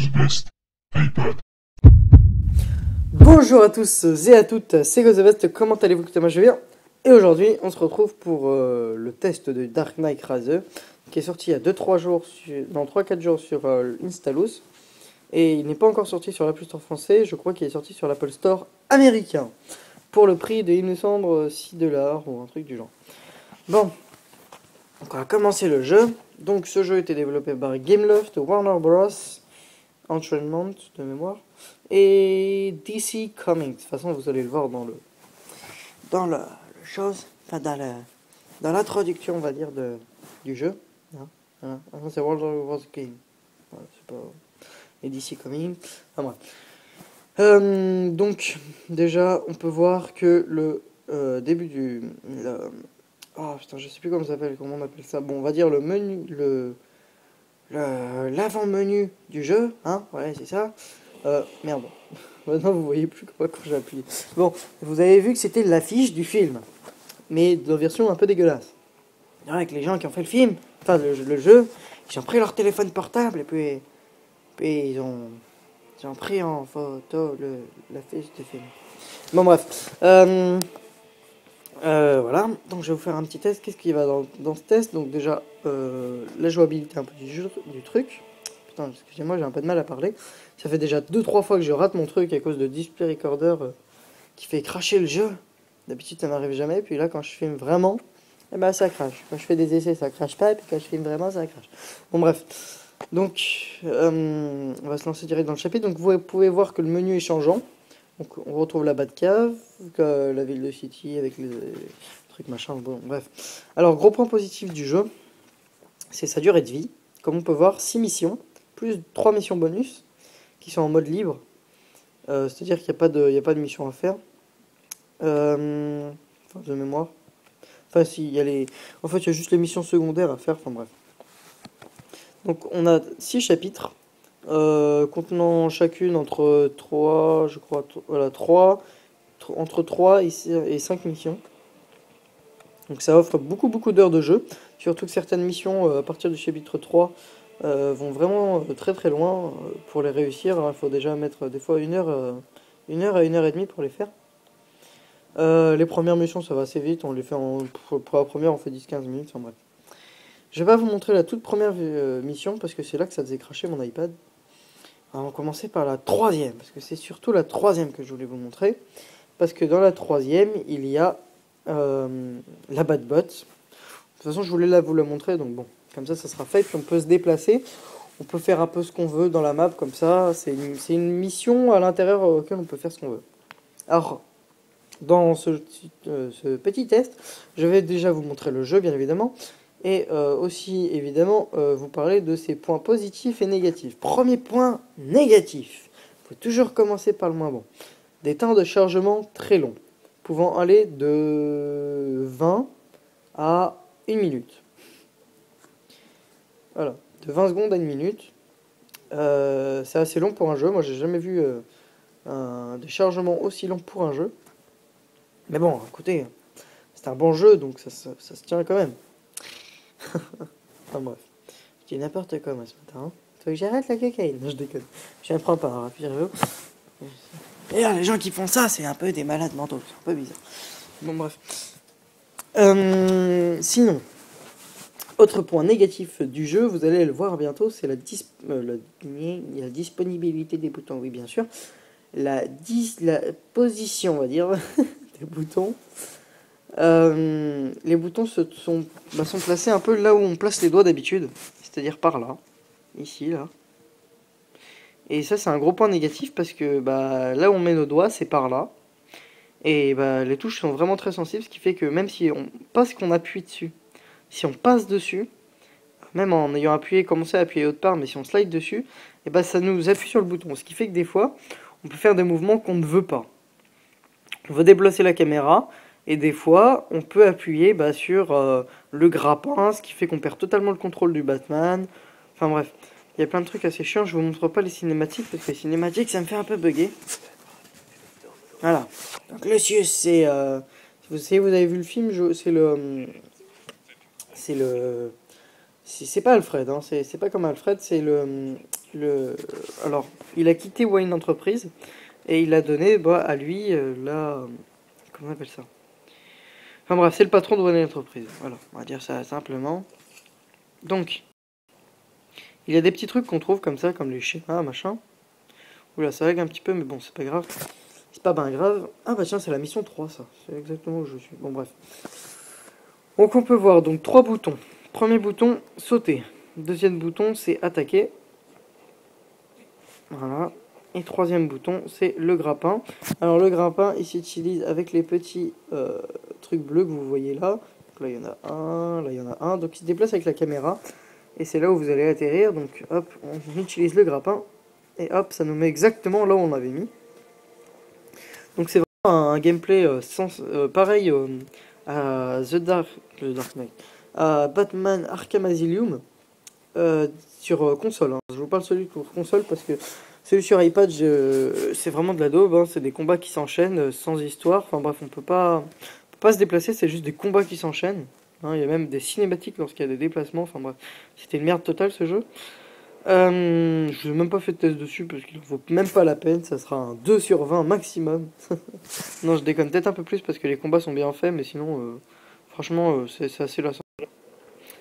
Best iPad. Bonjour à tous et à toutes, c'est GoTheBest, comment allez-vous? Moi je vais bien. Et aujourd'hui on se retrouve pour le test de Dark Knight Rises qui est sorti il y a 2-3 jours, non 3-4 jours sur Instalus. Et il n'est pas encore sorti sur l'Apple Store français, je crois qu'il est sorti sur l'Apple Store américain. Pour le prix de, il me semble, $6 ou un truc du genre. Bon, donc on va commencer le jeu. Donc ce jeu était développé par Gameloft, Warner Bros, Entrainment de mémoire, et DC Comics. De toute façon, vous allez le voir dans le chose, enfin dans l'introduction, on va dire, du jeu. Hein, voilà. C'est Warner Bros. Game. Voilà, c'est pas... Et DC Comics. Enfin, bref. Donc, déjà, on peut voir que le début du... oh putain, je sais plus comment ça s'appelle, comment on appelle ça. Bon, on va dire le menu, l'avant-menu du jeu, hein, ouais, c'est ça. Merde. Maintenant, vous voyez plus quoi quand j'ai appuyé. Bon, vous avez vu que c'était l'affiche du film, mais dans version un peu dégueulasse. Avec les gens qui ont fait le film, enfin le jeu, ils ont pris leur téléphone portable et puis ils ont pris en photo l'affiche du film. Bon, bref. Voilà, donc je vais vous faire un petit test. Qu'est-ce qui va dans ce test? Donc déjà, la jouabilité un peu du truc. Putain, excusez-moi, j'ai un peu de mal à parler. Ça fait déjà 2-3 fois que je rate mon truc à cause de Display Recorder qui fait cracher le jeu. D'habitude ça m'arrive jamais, puis là quand je filme vraiment, eh ben ça crache. Quand je fais des essais ça crache pas, et puis quand je filme vraiment ça crache. Bon bref, donc on va se lancer direct dans le chapitre. Donc vous pouvez voir que le menu est changeant. Donc on retrouve la Batcave, la ville de City avec les trucs machin, bon bref. Alors gros point positif du jeu, c'est sa durée de vie. Comme on peut voir, 6 missions, plus 3 missions bonus, qui sont en mode libre. C'est-à-dire qu'il n'y a pas de mission à faire. Enfin, de mémoire. Enfin si, il y a les... En fait, il y a juste les missions secondaires à faire, enfin bref. Donc on a 6 chapitres. Contenant chacune entre 3, je crois, voilà, entre 3 et 5 missions. Donc ça offre beaucoup d'heures de jeu, surtout que certaines missions à partir du chapitre 3 vont vraiment très très loin. Pour les réussir, il faut déjà mettre des fois 1 heure à 1h30 pour les faire. Les premières missions ça va assez vite, on les fait pour la première on fait 10-15 minutes, enfin bref. Je vais pas vous montrer la toute première mission parce que c'est là que ça faisait cracher mon iPad. Alors, on va commencer par la troisième, parce que c'est surtout la troisième que je voulais vous montrer. Parce que dans la troisième, il y a la Batbot. De toute façon, je voulais vous la montrer, donc bon, comme ça sera fait. Puis on peut se déplacer, on peut faire un peu ce qu'on veut dans la map, comme ça. C'est une mission à l'intérieur auquel on peut faire ce qu'on veut. Alors, dans ce petit test, je vais déjà vous montrer le jeu, bien évidemment. Et aussi, évidemment, vous parler de ses points positifs et négatifs. Premier point négatif. Il faut toujours commencer par le moins bon. Des temps de chargement très longs, pouvant aller de 20 à 1 minute. Voilà, de 20 secondes à 1 minute. C'est assez long pour un jeu. Moi, j'ai jamais vu des chargements aussi longs pour un jeu. Mais bon, écoutez, c'est un bon jeu, donc ça se tient quand même. Enfin bref, je dis n'importe quoi moi ce matin. Hein. Faut que j'arrête la cocaïne. Non, je déconne. Je ne prends pas, hein, et là, les gens qui font ça, c'est un peu des malades mentaux. C'est un peu bizarre. Bon bref. Sinon, autre point négatif du jeu, vous allez le voir bientôt, c'est la disponibilité des boutons. Oui, bien sûr. La position, on va dire, des boutons. Les boutons sont placés un peu là où on place les doigts d'habitude, c'est-à-dire par là, ici, là. Et ça c'est un gros point négatif parce que là où on met nos doigts c'est par là. Et les touches sont vraiment très sensibles, ce qui fait que même si on passe qu'on appuie dessus, si on passe dessus, même en ayant appuyé, commencé à appuyer autre part, mais si on slide dessus, et ça nous appuie sur le bouton, ce qui fait que des fois on peut faire des mouvements qu'on ne veut pas. On veut déplacer la caméra. Et des fois, on peut appuyer sur le grappin, ce qui fait qu'on perd totalement le contrôle du Batman. Enfin bref, il y a plein de trucs assez chiants. Je vous montre pas les cinématiques, parce que les cinématiques, ça me fait un peu bugger. Voilà. Donc Lucius, c'est... si vous avez vu le film, c'est pas Alfred, hein, c'est pas comme Alfred, c'est le Alors, il a quitté Wayne Enterprise et il a donné à lui comment on appelle ça? Enfin bref, c'est le patron de Wayne Enterprise. Voilà, on va dire ça simplement. Donc, il y a des petits trucs qu'on trouve comme ça, comme les schémas, machin. Oula, ça lag un petit peu, mais bon, c'est pas grave. C'est pas bien grave. Ah bah tiens, c'est la mission 3, ça. C'est exactement où je suis. Bon, bref. Donc, on peut voir donc 3 boutons. Premier bouton, sauter. Deuxième bouton, c'est attaquer. Voilà. Et troisième bouton, c'est le grappin. Alors, le grappin, il s'utilise avec les petits trucs bleus que vous voyez là. Donc là, il y en a un, là, il y en a un. Donc, il se déplace avec la caméra. Et c'est là où vous allez atterrir. Donc, hop, on utilise le grappin. Et hop, ça nous met exactement là où on avait mis. Donc, c'est vraiment un gameplay pareil à The Dark Knight. À Batman Arkham Asylum. Sur console. Hein. Je vous parle celui pour console parce que celui sur iPad, c'est vraiment de la daube. Hein. C'est des combats qui s'enchaînent sans histoire. Enfin bref, on peut pas se déplacer, c'est juste des combats qui s'enchaînent. Hein. Il y a même des cinématiques lorsqu'il y a des déplacements. Enfin bref, c'était une merde totale ce jeu. Je n'ai même pas fait de test dessus parce qu'il ne vaut même pas la peine. Ça sera un 2 sur 20 maximum. Non, je déconne peut-être un peu plus parce que les combats sont bien faits, mais sinon, franchement, c'est assez lassant.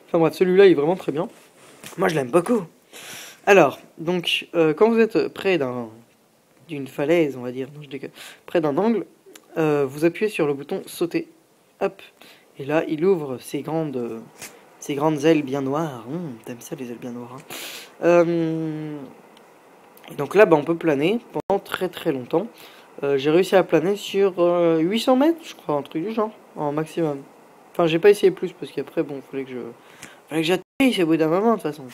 Enfin bref, celui-là il est vraiment très bien. Moi je l'aime beaucoup. Alors, donc, quand vous êtes près d'une falaise, on va dire, non, près d'un angle, vous appuyez sur le bouton sauter. Hop. Et là, il ouvre ses grandes ailes bien noires. T'aimes ça, les ailes bien noires. Hein. Et donc là, on peut planer pendant très très longtemps. J'ai réussi à planer sur 800 mètres, je crois, un truc du genre, en maximum. Enfin, j'ai pas essayé plus parce qu'après, bon, fallait que j'atterrisse au bout d'un moment, de toute façon.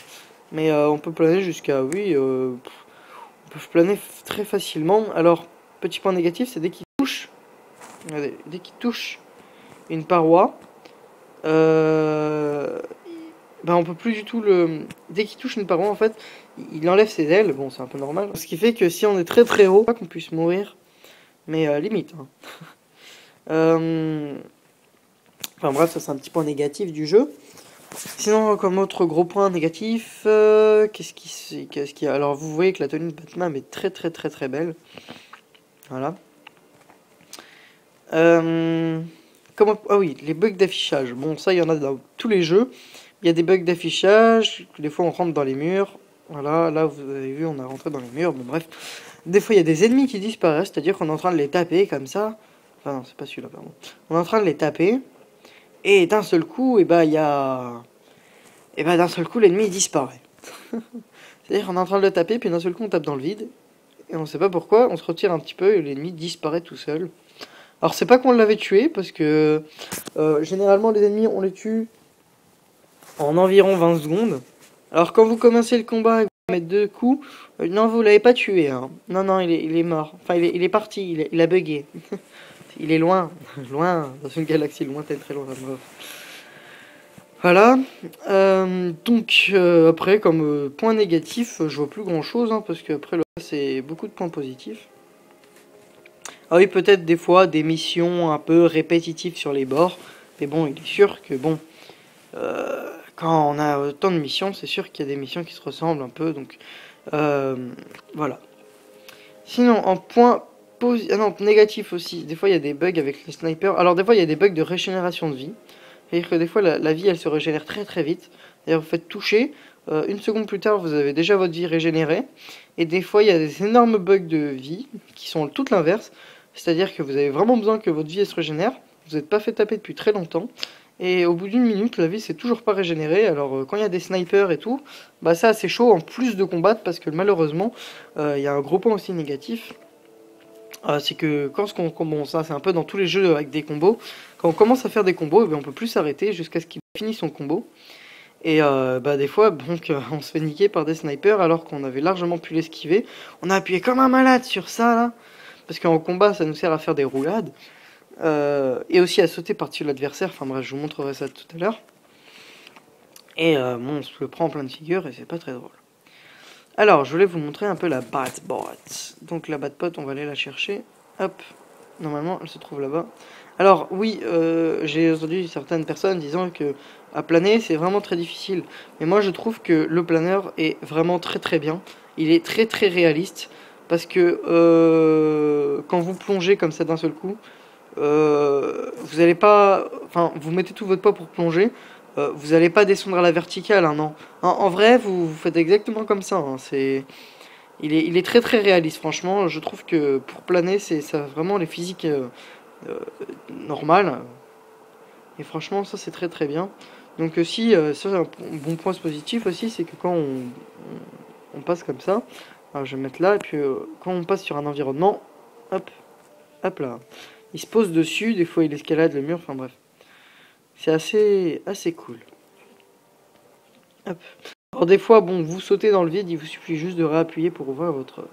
Mais on peut planer jusqu'à, oui, on peut planer très facilement. Alors, petit point négatif, c'est dès qu'il touche, regardez, dès qu'il touche une paroi, on peut plus du tout Dès qu'il touche une paroi, en fait, il enlève ses ailes. Bon, c'est un peu normal. Ce qui fait que si on est très très haut, pas qu'on puisse mourir, mais limite. Hein. Enfin bref, ça c'est un petit point négatif du jeu. Sinon, comme autre gros point négatif, qu'est-ce qu'il y a? Alors, vous voyez que la tenue de Batman est très très très très belle. Voilà. Ah oui, les bugs d'affichage. Bon, ça, il y en a dans tous les jeux. Il y a des bugs d'affichage. Des fois, on rentre dans les murs. Voilà, là, vous avez vu, on a rentré dans les murs. Bon, bref. Des fois, il y a des ennemis qui disparaissent. C'est-à-dire qu'on est en train de les taper comme ça. Enfin, non, c'est pas celui-là, pardon. On est en train de les taper. Et d'un seul coup, il y a... Et d'un seul coup, l'ennemi disparaît. C'est-à-dire qu'on est en train de le taper, puis d'un seul coup, on tape dans le vide. Et on sait pas pourquoi, on se retire un petit peu et l'ennemi disparaît tout seul. Alors, c'est pas qu'on l'avait tué, parce que généralement, les ennemis, on les tue en environ 20 secondes. Alors, quand vous commencez le combat et que vous mettez 2 coups, non, vous l'avez pas tué. Hein. Non, il est mort. Enfin, il est parti, il a bugué. Il est loin, loin, dans une galaxie lointaine, très loin. Voilà, donc après comme point négatif, je vois plus grand chose, hein, parce que après c'est beaucoup de points positifs. Ah oui, peut-être des fois des missions un peu répétitives sur les bords, mais bon, il est sûr que bon, quand on a autant de missions, c'est sûr qu'il y a des missions qui se ressemblent un peu, donc voilà. Sinon, en point négatif aussi, des fois il y a des bugs avec les snipers, alors des fois il y a des bugs de régénération de vie. C'est-à-dire que des fois, la vie, elle se régénère très très vite. D'ailleurs, vous faites toucher, une seconde plus tard, vous avez déjà votre vie régénérée. Et des fois, il y a des énormes bugs de vie qui sont tout l'inverse. C'est-à-dire que vous avez vraiment besoin que votre vie elle se régénère. Vous n'êtes pas fait taper depuis très longtemps. Et au bout d'une minute, la vie s'est toujours pas régénérée. Alors, quand il y a des snipers et tout, ça, c'est chaud en plus de combattre parce que malheureusement, il y a un gros point aussi négatif. C'est que bon, ça c'est un peu dans tous les jeux avec des combos, quand on commence à faire des combos, on peut plus s'arrêter jusqu'à ce qu'il finisse son combo. Et des fois, donc, on se fait niquer par des snipers alors qu'on avait largement pu l'esquiver. On a appuyé comme un malade sur ça là, parce qu'en combat ça nous sert à faire des roulades et aussi à sauter par-dessus l'adversaire. Enfin bref, je vous montrerai ça tout à l'heure. Et on se le prend en pleine figure et c'est pas très drôle. Alors, je voulais vous montrer un peu la Batbot. Donc la Batbot, on va aller la chercher. Hop, normalement, elle se trouve là-bas. Alors, oui, j'ai entendu certaines personnes disant que à planer, c'est vraiment très difficile. Mais moi, je trouve que le planeur est vraiment très très bien. il est très très réaliste. Parce que quand vous plongez comme ça d'un seul coup, vous allez pas... Enfin, vous mettez tout votre poids pour plonger, vous allez pas descendre à la verticale, hein, non. En vrai, vous faites exactement comme ça, hein, il est très très réaliste, franchement. Je trouve que pour planer, ça a vraiment les physiques normales. Et franchement, ça c'est très très bien. Donc si, ça un bon point positif aussi, c'est que quand on passe comme ça, alors je vais mettre là, et puis quand on passe sur un environnement, hop, hop là, il se pose dessus, des fois il escalade le mur, enfin bref. C'est assez cool. Hop. Alors des fois, bon, vous sautez dans le vide, il vous suffit juste de réappuyer pour ouvrir votre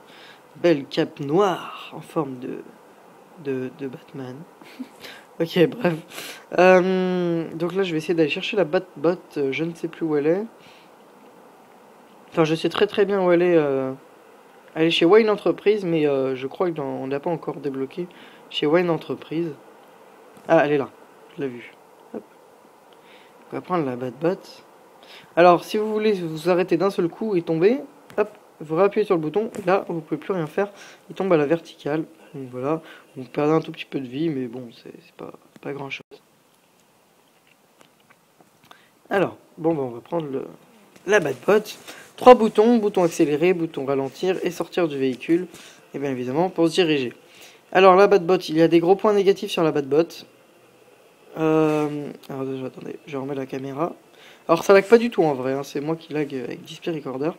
belle cape noire en forme de Batman. Ok, bref. Donc là, je vais essayer d'aller chercher la Batbot. Je ne sais plus où elle est. Enfin, je sais très très bien où elle est. Elle est chez Wayne Entreprise, mais je crois qu'on ne l'a pas encore débloqué. Chez Wayne Entreprise. Ah, elle est là. Je l'ai vue. Hop. On va prendre la Batbot. Alors, si vous voulez vous arrêter d'un seul coup et tomber, hop, vous réappuyez sur le bouton. Et là, vous pouvez plus rien faire. Il tombe à la verticale. Donc voilà. Vous perdez un tout petit peu de vie, mais bon, c'est pas grand chose. Alors, bon, on va prendre la Batbot. 3 boutons, bouton accélérer, bouton ralentir et sortir du véhicule. Et bien évidemment, pour se diriger. Alors, la Batbot, il y a des gros points négatifs sur la Batbot. Alors déjà, attendez, je remets la caméra. Alors, ça lag pas du tout en vrai, hein, c'est moi qui lag avec Display Recorder.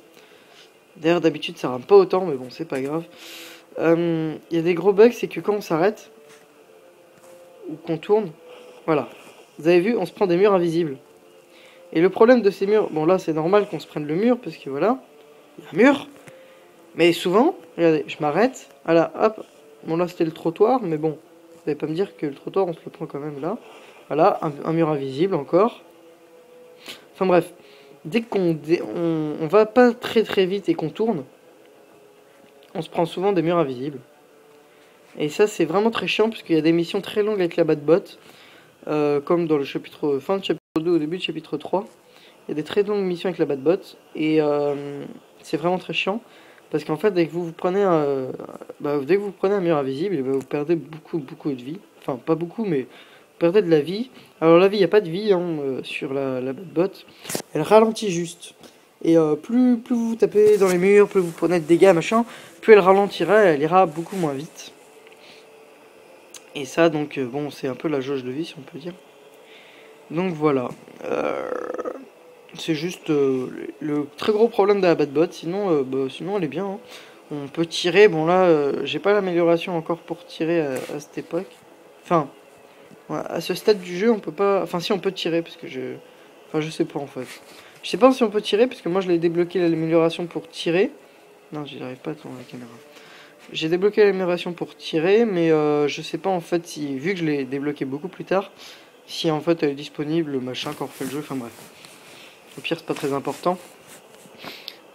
D'ailleurs, d'habitude, ça rame pas autant, mais bon, c'est pas grave. Il y a des gros bugs, c'est que quand on s'arrête, ou qu'on tourne, voilà. Vous avez vu, on se prend des murs invisibles. Et le problème de ces murs, bon là c'est normal qu'on se prenne le mur, parce que voilà, il y a un mur. Mais souvent, regardez, je m'arrête, voilà, hop, bon là c'était le trottoir, mais bon, vous allez pas me dire que le trottoir on se le prend quand même là. Voilà, un mur invisible encore. Enfin bref, dès qu'on on va pas très très vite et qu'on tourne, on se prend souvent des murs invisibles. Et ça c'est vraiment très chiant, parce qu'il y a des missions très longues avec la Batbot, comme dans le chapitre, fin de chapitre 2 au début de chapitre 3. Il y a des très longues missions avec la Batbot et c'est vraiment très chiant parce qu'en fait dès que vous prenez un mur invisible, vous perdez beaucoup de vie. Enfin pas beaucoup, mais vous perdez de la vie. Alors la vie, il n'y a pas de vie sur la Batbot. Elle ralentit juste. Et plus vous tapez dans les murs, plus vous prenez de dégâts, machin, plus elle ralentira, elle ira beaucoup moins vite. Et ça donc bon, c'est un peu la jauge de vie si on peut dire. Donc voilà. C'est juste le très gros problème de la Batbot. Sinon, sinon elle est bien, hein. On peut tirer. Bon là, j'ai pas l'amélioration encore pour tirer à cette époque. Enfin, ouais, à ce stade du jeu, on peut pas. Enfin, si on peut tirer, parce que je sais pas en fait. Je sais pas si on peut tirer, parce que moi je l'ai débloqué l'amélioration pour tirer. Non, j'y arrive pas à tourner la caméra. J'ai débloqué l'amélioration pour tirer, mais je sais pas en fait si, vu que je l'ai débloqué beaucoup plus tard, si en fait elle est disponible, machin, quand on refait le jeu. Enfin bref. Au pire, c'est pas très important.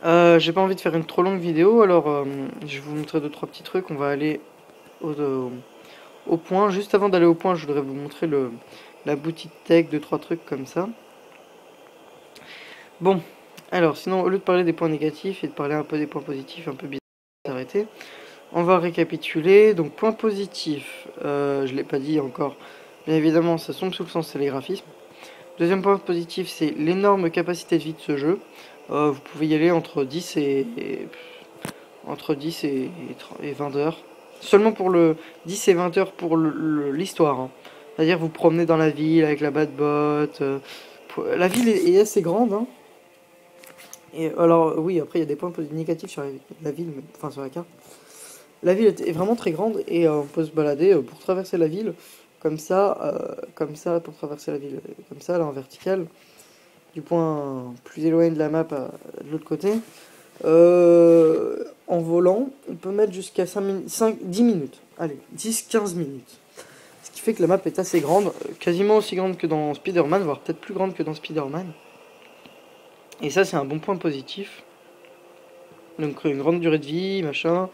J'ai pas envie de faire une trop longue vidéo, alors je vais vous montrer 2-3 petits trucs. On va aller au point. Juste avant d'aller au point, je voudrais vous montrer la boutique tech, 2-3 trucs comme ça. Bon, alors sinon, au lieu de parler des points négatifs et de parler un peu des points positifs, un peu bizarre, s'arrêter, on va récapituler. Donc, point positif, je l'ai pas dit encore, bien évidemment, ça tombe sous le sens, c'est les graphismes. Deuxième point positif, c'est l'énorme capacité de vie de ce jeu. Vous pouvez y aller entre 10 et 20 heures. Seulement pour le 10 et 20 heures pour l'histoire. Hein. C'est-à-dire vous promenez dans la ville avec la Batbot. La ville est assez grande. Hein. Et alors oui, après il y a des points négatifs sur la ville, enfin sur la carte. La ville est vraiment très grande et on peut se balader pour traverser la ville comme ça pour traverser la ville comme ça là en vertical du point plus éloigné de la map de l'autre côté. En volant, on peut mettre jusqu'à 10 minutes. Allez, 10-15 minutes. Ce qui fait que la map est assez grande, quasiment aussi grande que dans Spider-Man, voire peut-être plus grande que dans Spider-Man. Et ça, c'est un bon point positif. Donc, une grande durée de vie, machin.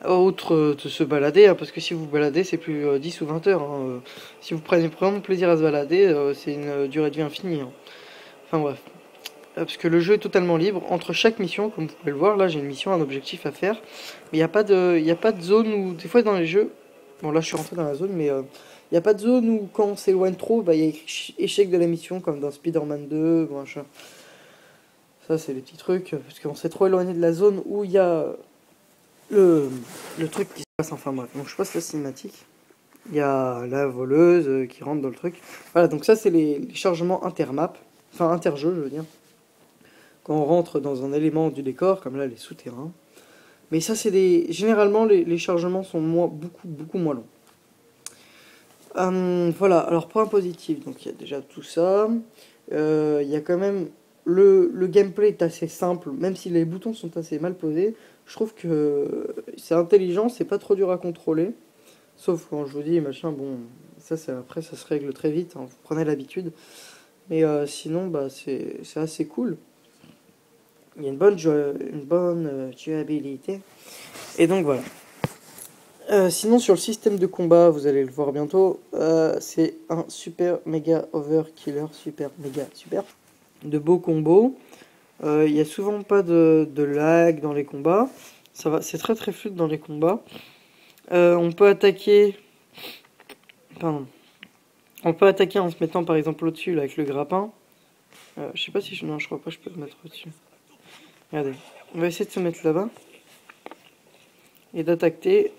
Autre de se balader, hein, parce que si vous vous baladez, c'est plus 10 ou 20 heures. Hein. Si vous prenez vraiment plaisir à se balader, c'est une durée de vie infinie. Hein. Enfin bref. parce que le jeu est totalement libre. Entre chaque mission, comme vous pouvez le voir, là j'ai une mission, un objectif à faire. Mais il n'y a pas de zone où, des fois dans les jeux, bon là je suis rentré dans la zone, mais il n'y a pas de zone où quand on s'éloigne trop, bah il y a écrit échec de la mission, comme dans Spider-Man 2, machin. Ça c'est les petits trucs, parce qu'on s'est trop éloigné de la zone où il y a le truc qui se passe, enfin bref. Donc je passe la cinématique. Il y a la voleuse qui rentre dans le truc. Voilà, donc ça c'est les chargements intermap, enfin interjeux je veux dire. Quand on rentre dans un élément du décor, comme là les souterrains. Mais ça c'est des... Généralement les chargements sont beaucoup moins longs. Voilà, alors point positif, donc il y a déjà tout ça. Il y a quand même... Le gameplay est assez simple, même si les boutons sont assez mal posés. Je trouve que c'est intelligent, c'est pas trop dur à contrôler. Sauf quand je vous dis machin, bon, ça c'est après ça se règle très vite, hein, vous prenez l'habitude. Mais sinon, bah c'est assez cool. Il y a une bonne jouabilité. Et donc voilà. Sinon sur le système de combat, vous allez le voir bientôt, c'est un super méga overkiller, super méga super. De beaux combos. Il y a souvent pas de lag dans les combats. Ça va, c'est très fluide dans les combats. On peut attaquer. Pardon. On peut attaquer en se mettant par exemple au-dessus là, avec le grappin. Je sais pas si je... Non, je crois pas que je peux le mettre au-dessus. Regardez. On va essayer de se mettre là-bas. Et d'attaquer.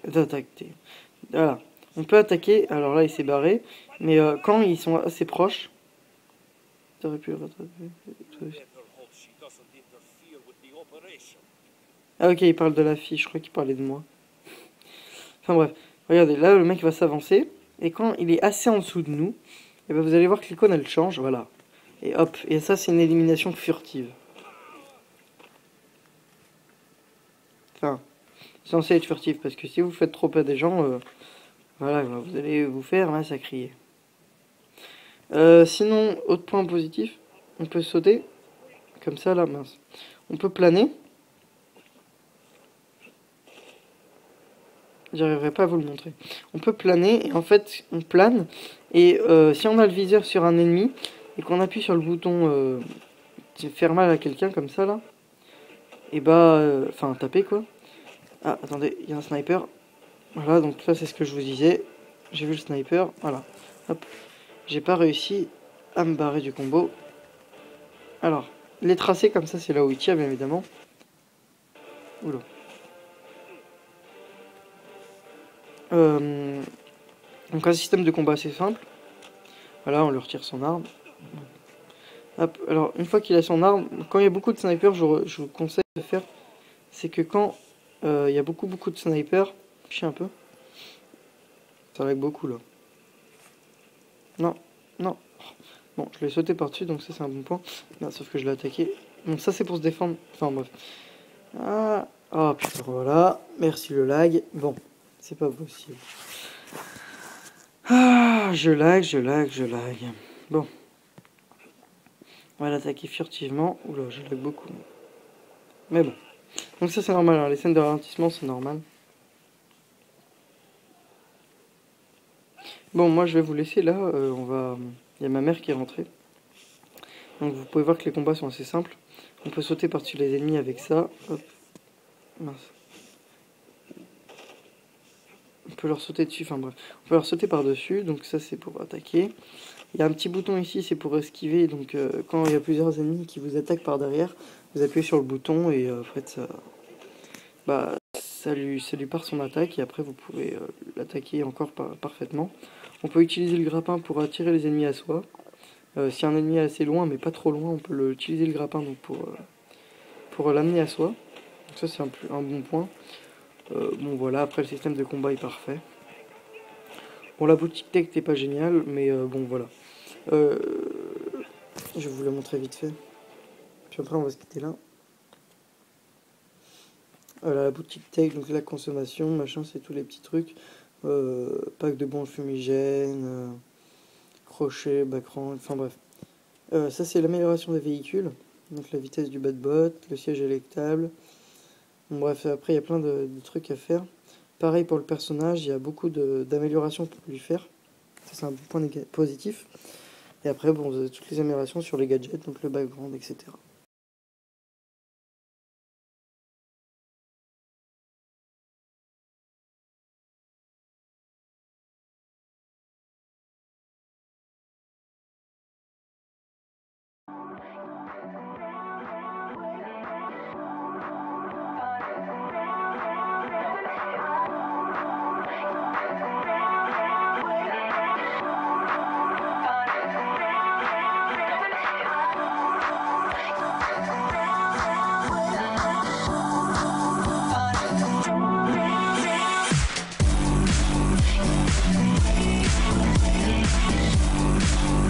Voilà. On peut attaquer. Alors là, il s'est barré. Mais quand ils sont assez proches. T'aurais pu le rattraper. Ah ok, il parle de la fille. Je crois qu'il parlait de moi. Enfin bref. Regardez, là, le mec va s'avancer. Et quand il est assez en dessous de nous, et ben vous allez voir que l'icône elle change, voilà. Et hop, et ça c'est une élimination furtive. Enfin, censé être furtif, parce que si vous faites trop à des gens, voilà, vous allez vous faire massacrer. Sinon, autre point positif, on peut sauter, comme ça là, mince. On peut planer. J'arriverai pas à vous le montrer. On peut planer, et en fait, on plane, et si on a le viseur sur un ennemi, et qu'on appuie sur le bouton faire mal à quelqu'un comme ça là, et bah, enfin taper quoi. Ah attendez, il y a un sniper. Voilà, donc là c'est ce que je vous disais. J'ai vu le sniper, voilà. Hop, j'ai pas réussi à me barrer du combo. Alors, les tracés comme ça c'est là où il tire bien évidemment. Oula. Donc un système de combat assez simple. Voilà, on lui retire son arme. Hop, alors une fois qu'il a son arme, quand il y a beaucoup de snipers, je vous conseille de faire, c'est que quand il y a beaucoup de snipers, je sais un peu, ça lag beaucoup là. Non, non. Bon, je l'ai sauté par-dessus, donc ça c'est un bon point. Non, sauf que je l'ai attaqué. Bon, ça c'est pour se défendre. Enfin bref. Ah, oh putain, voilà. Merci le lag. Bon, c'est pas possible. Ah, je lag. Bon. On va l'attaquer furtivement. Oula, je lag beaucoup. Mais bon. Donc ça c'est normal, hein. Les scènes de ralentissement c'est normal. Bon, moi je vais vous laisser là. Il y a ma mère qui est rentrée. Donc vous pouvez voir que les combats sont assez simples. On peut sauter par-dessus les ennemis avec ça. Hop. Mince. On peut leur sauter dessus, enfin bref. On peut leur sauter par-dessus, donc ça c'est pour attaquer. Il y a un petit bouton ici, c'est pour esquiver. Donc quand il y a plusieurs ennemis qui vous attaquent par derrière, vous appuyez sur le bouton et en fait ça lui part son attaque. Et après vous pouvez l'attaquer encore parfaitement. On peut utiliser le grappin pour attirer les ennemis à soi. Si un ennemi est assez loin, mais pas trop loin, on peut utiliser le grappin donc, pour l'amener à soi. Donc ça c'est un bon point. Bon voilà, après le système de combat est parfait. Bon, la boutique tech n'est pas géniale, mais bon voilà. Je vais vous la montrer vite fait. Puis après on va se quitter là. Voilà la boutique tech, donc la consommation, machin, c'est tous les petits trucs. Pack de bombes fumigènes, crochet, background, enfin bref. Ça c'est l'amélioration des véhicules. Donc la vitesse du bot, le siège électable. Bon, bref, après il y a plein de trucs à faire. Pareil pour le personnage, il y a beaucoup d'améliorations pour lui faire. Ça c'est un point positif. Et après, bon, vous avez toutes les améliorations sur les gadgets, donc le background, etc.